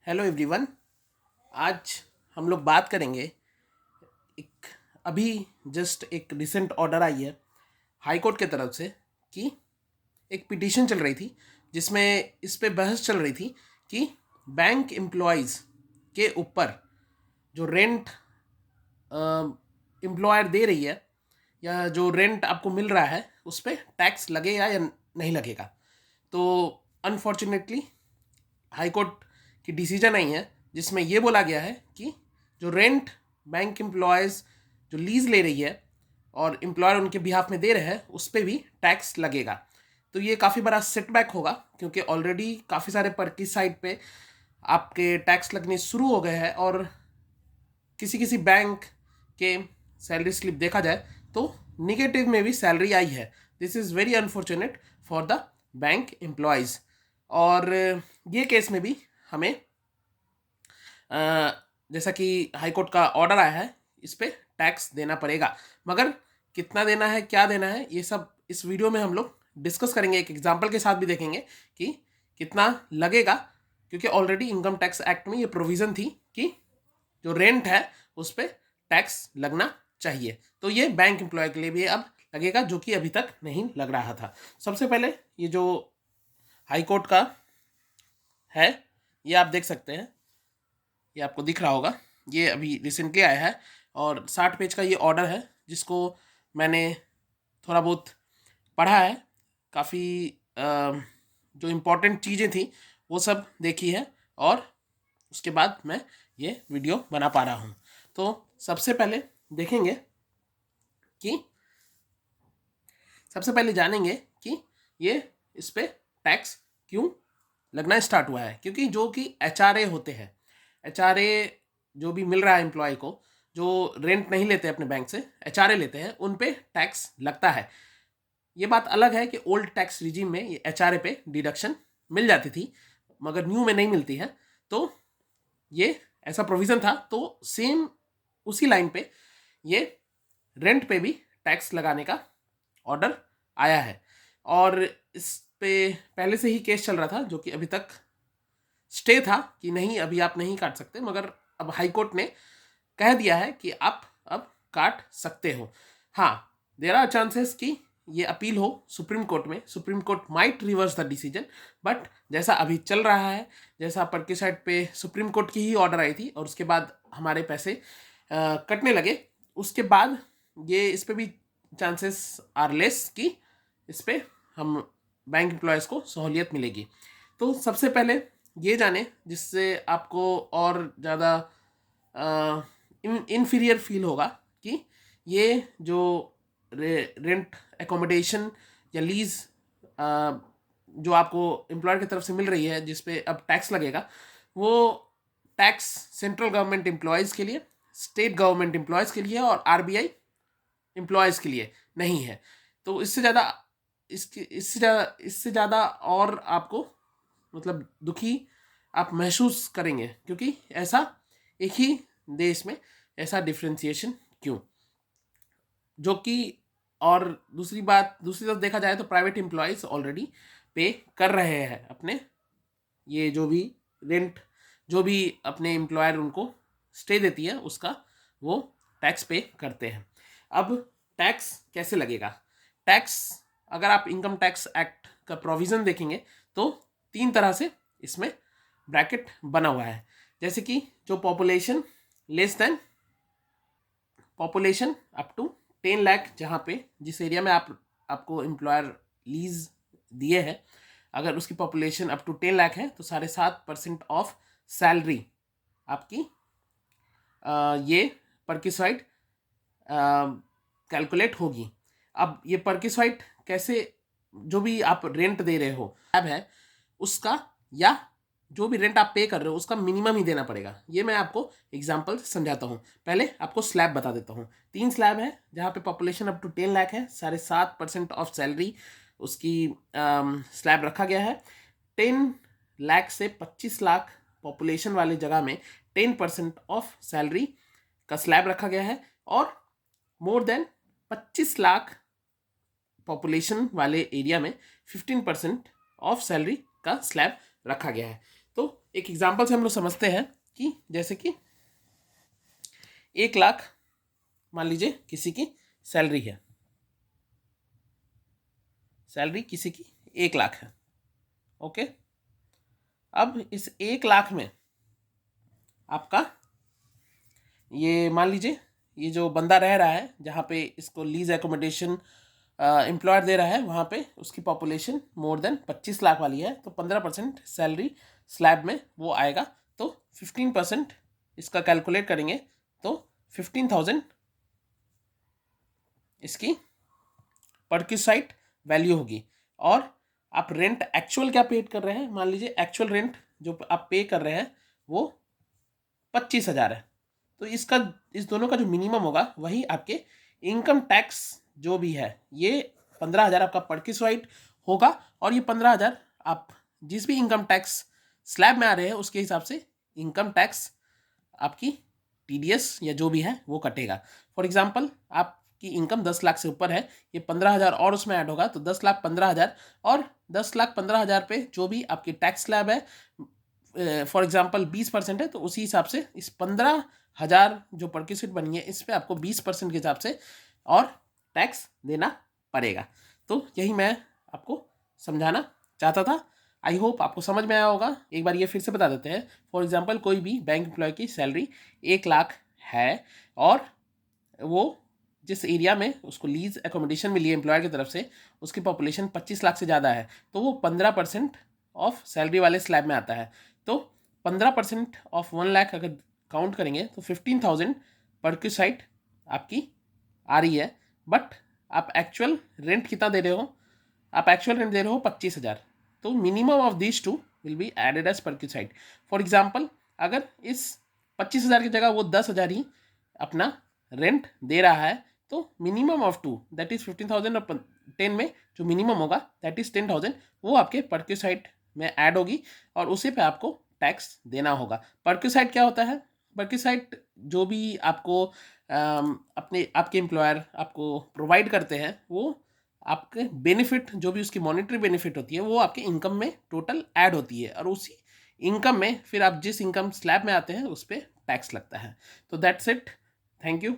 Hello everyone. आज हम लोग बात करेंगे एक अभी जस्ट एक रिसेंट ऑर्डर आई है हाई कोर्ट की तरफ से कि एक पिटीशन चल रही थी जिसमें इस पे बहस चल रही थी कि बैंक एम्प्लॉयज़ के ऊपर जो रेंट एम्प्लॉयर दे रही है या जो रेंट आपको मिल रहा है उस पर टैक्स लगेगा या नहीं लगेगा। तो अनफॉर्चुनेटली हाई कोर्ट की डिसीजन आई है जिसमें ये बोला गया है कि जो रेंट बैंक एम्प्लॉयज़ जो लीज़ ले रही है और एम्प्लॉयर उनके बिहाफ में दे रहे हैं उस पर भी टैक्स लगेगा। तो ये काफ़ी बड़ा सेटबैक होगा क्योंकि ऑलरेडी काफ़ी सारे परकी साइड पे आपके टैक्स लगने शुरू हो गए हैं और किसी किसी बैंक के सैलरी स्लिप देखा जाए तो निगेटिव में भी सैलरी आई है। This is very unfortunate for the bank employees. और ये केस में भी हमें जैसा कि हाई कोर्ट का ऑर्डर आया है इस पे टैक्स देना पड़ेगा, मगर कितना देना है क्या देना है ये सब इस वीडियो में हम लोग डिस्कस करेंगे। एक एग्जांपल के साथ भी देखेंगे कि कितना लगेगा, क्योंकि ऑलरेडी इनकम टैक्स एक्ट में ये प्रोविज़न थी कि जो रेंट है उस पर टैक्स लगना चाहिए। तो ये बैंक एम्प्लॉय के लिए भी अब लगेगा, जो कि अभी तक नहीं लग रहा था। सबसे पहले ये जो हाई कोर्ट का है ये आप देख सकते हैं, ये आपको दिख रहा होगा, ये अभी रिसेंटली आया है और 60 पेज का ये ऑर्डर है जिसको मैंने थोड़ा बहुत पढ़ा है। काफ़ी जो इम्पोर्टेंट चीज़ें थी वो सब देखी है और उसके बाद मैं ये वीडियो बना पा रहा हूँ। तो सबसे पहले देखेंगे कि सबसे पहले जानेंगे कि ये इस पर टैक्स क्यों लगना स्टार्ट हुआ है। क्योंकि जो कि एचआरए होते हैं, एचआरए जो भी मिल रहा है एम्प्लॉय को, जो रेंट नहीं लेते अपने बैंक से एचआरए लेते हैं, उन पे टैक्स लगता है। ये बात अलग है कि ओल्ड टैक्स रिजीम में ये एचआरए पे डिडक्शन मिल जाती थी मगर न्यू में नहीं मिलती है। तो ये ऐसा प्रोविज़न था, तो सेम उसी लाइन पे ये रेंट पे भी टैक्स लगाने का ऑर्डर आया है। और इस पे पहले से ही केस चल रहा था जो कि अभी तक स्टे था कि नहीं अभी आप नहीं काट सकते, मगर अब हाई कोर्ट ने कह दिया है कि आप अब काट सकते हो। हाँ, देयर आर चांसेस कि ये अपील हो सुप्रीम कोर्ट में, supreme court might reverse the decision. But जैसा अभी चल रहा है, जैसा पर की साइड पे सुप्रीम कोर्ट की ही ऑर्डर आई थी और उसके बाद हमारे पैसे कटने लगे, उसके बाद ये इस पे भी चांसेस आर लेस कि इस पे हम बैंक एम्प्लॉयज़ को सहूलियत मिलेगी। तो सबसे पहले ये जाने जिससे आपको और ज़्यादा इन्फीरियर फील होगा कि ये जो रेंट एकोमोडेशन या लीज़ जो आपको एम्प्लॉयर की तरफ से मिल रही है जिस पे अब टैक्स लगेगा, वो टैक्स सेंट्रल गवर्नमेंट एम्प्लॉयज़ के लिए, स्टेट गवर्नमेंट एम्प्लॉयज़ के लिए और आरबीआई एम्प्लॉयज़ के लिए नहीं है। तो इससे ज़्यादा और आपको मतलब दुखी आप महसूस करेंगे, क्योंकि ऐसा एक ही देश में ऐसा डिफ्रेंसिएशन क्यों, जो कि और दूसरी तरफ देखा जाए तो प्राइवेट एम्प्लॉयज़ ऑलरेडी पे कर रहे हैं अपने ये जो भी रेंट, जो भी अपने एम्प्लॉयर उनको स्टे देती है उसका वो टैक्स पे करते हैं। अब टैक्स कैसे लगेगा? टैक्स अगर आप इनकम टैक्स एक्ट का प्रोविज़न देखेंगे तो 3 तरह से इसमें ब्रैकेट बना हुआ है। जैसे कि जो population less than population up to 10 lakh, जहाँ पे जिस एरिया में आपको एम्प्लॉयर लीज दिए है, अगर उसकी पॉपुलेशन अप टू 10 लाख है तो 7.5% ऑफ सैलरी आपकी ये परकिसाइड कैलकुलेट होगी। अब ये परकिसाइड कैसे, जो भी आप रेंट दे रहे हो अब है उसका, या जो भी रेंट आप पे कर रहे हो उसका मिनिमम ही देना पड़ेगा। ये मैं आपको एग्जांपल समझाता हूँ। पहले आपको स्लैब बता देता हूँ। 3 स्लैब है जहाँ पे पॉपुलेशन अप टू 10 लाख है, 7.5% ऑफ सैलरी उसकी स्लैब रखा गया है। 10 लाख से 25 लाख पॉपुलेशन वाली जगह में 10% ऑफ सैलरी का स्लैब रखा गया है, और मोर देन 25 लाख पॉपुलेशन वाले एरिया में 15% ऑफ सैलरी का स्लैब रखा गया है। तो एक एग्जांपल से हम लोग समझते हैं कि जैसे कि 1 लाख मान लीजिए किसी की सैलरी है, सैलरी किसी की 1 लाख है। ओके, अब इस 1 लाख में आपका ये मान लीजिए ये जो बंदा रह रहा है जहाँ पे इसको लीज एकोमोडेशन एम्प्लॉयर दे रहा है, वहाँ पे उसकी पॉपुलेशन मोर देन 25 लाख वाली है, तो 15% सैलरी स्लैब में वो आएगा। तो 15% इसका कैलकुलेट करेंगे तो 15,000 इसकी परक्यूसाइट वैल्यू होगी। और आप रेंट एक्चुअल क्या पे कर रहे हैं, मान लीजिए एक्चुअल रेंट जो आप पे कर रहे हैं वो 25,000 है, तो इसका इस दोनों का जो मिनिमम होगा वही आपके इनकम टैक्स जो भी है ये 15,000 आपका परक्यूसाइट होगा। और ये 15,000 आप जिस भी इनकम टैक्स स्लैब में आ रहे हैं उसके हिसाब से इनकम टैक्स आपकी टीडीएस या जो भी है वो कटेगा। फॉर एग्जांपल आपकी इनकम 10 लाख से ऊपर है, ये 15,000 और उसमें ऐड होगा, तो 10,15,000 और 10,15,000 पे जो भी आपकी टैक्स स्लैब है फॉर एग्जांपल 20% है, तो उसी हिसाब से इस 15,000 जो परक्यूसिट बनी है इस पर आपको 20% के हिसाब से और टैक्स देना पड़ेगा। तो यही मैं आपको समझाना चाहता था। आई होप आपको समझ में आया होगा। एक बार ये फिर से बता देते हैं। फॉर एग्जांपल कोई भी बैंक एम्प्लॉय की सैलरी 1 लाख है और वो जिस एरिया में उसको लीज एकोमोडेशन मिली है एम्प्लॉयर की तरफ से उसकी पॉपुलेशन 25 लाख से ज़्यादा है, तो वो 15% ऑफ सैलरी वाले स्लैब में आता है। तो 15% ऑफ 1 लाख अगर काउंट करेंगे तो 15,000 परक्यूसाइट आपकी आ रही है। बट आप एक्चुअल रेंट कितना दे रहे हो, आप एक्चुअल रेंट दे रहे हो 25,000, तो minimum of this two will be added as perquisite. For example अगर इस 25,000 की जगह वो 10,000 ही अपना रेंट दे रहा है तो minimum of two that is 15,000 और 10 में जो मिनिमम होगा दैट इज 10,000 वो आपके परक्यूसाइट में ऐड होगी और उसी पे आपको टैक्स देना होगा। परक्यूसाइट क्या होता है, परक्यूसाइट जो भी आपको अपने आपके एम्प्लॉयर आपको प्रोवाइड करते हैं वो आपके बेनिफिट जो भी उसकी मॉनेटरी बेनिफिट होती है वो आपके इनकम में टोटल ऐड होती है और उसी इनकम में फिर आप जिस इनकम स्लैब में आते हैं उस पर टैक्स लगता है। तो दैट्स इट, थैंक यू।